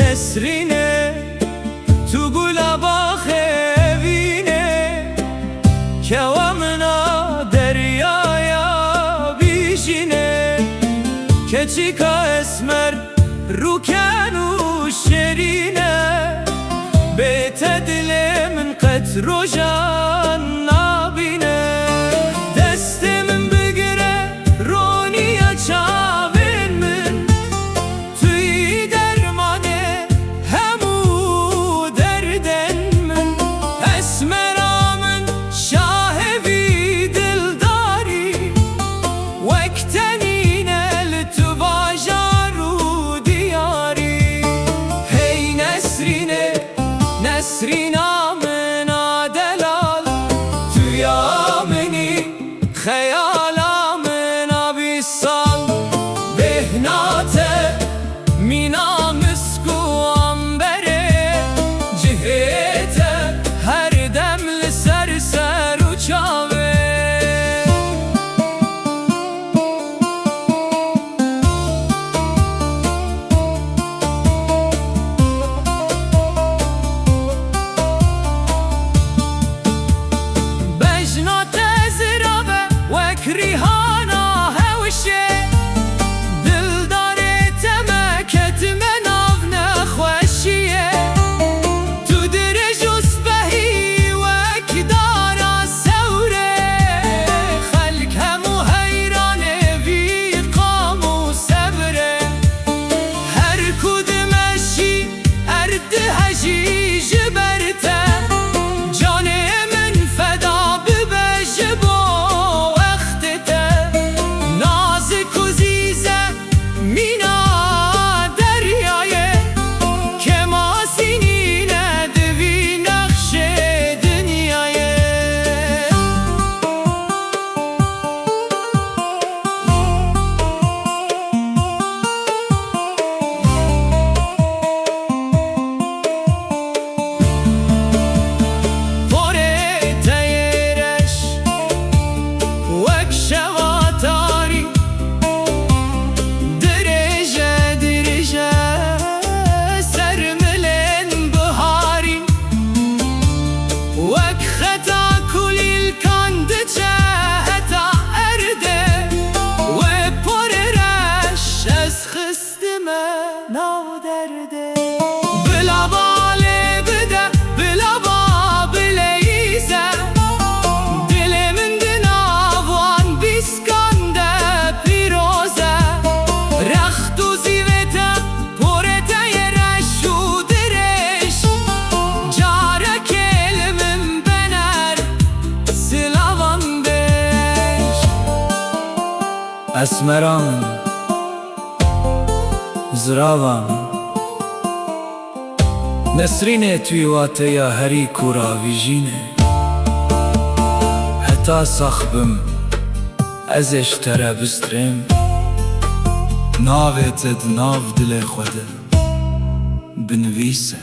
نسرینه تو گلابا خیوینه که ومنا دریایا بیشینه که چیکا اسمر روکن و شیرینه بیت دل من قد روشن نابینه دست من بگیره رونیا چاوین من توی درمانه همو دردن من اسمرا من شاهوی دلداری وقتنین لتو باجارو دیاری هی نسرینه نسرینا من دلال تو یامنی خیالا من آبیسال بهنات مینا مسکو آنبره جهت هر دم لسر سر و چاوه ریحانا هوشه دلداره تمکت مناف نخوشیه تو درج و سبهی وک دارا سوره خلق همو حیرانه وی قام و صبره هر کدومشی ارد هجی جبرته جان من فدا ببجبو بلا باله بده بلا بابلیزه دل من دناوان بیسکنده پیروزه رخت و زیوته پورته یرش و درش جاره کلمم بنر سلاوان بش اسمران زراوان نسرینه توی واته یا هری کورا ویژینه حتا صاحبم ازش تره بسترم ناوه تد ناو دل خوده بنویسه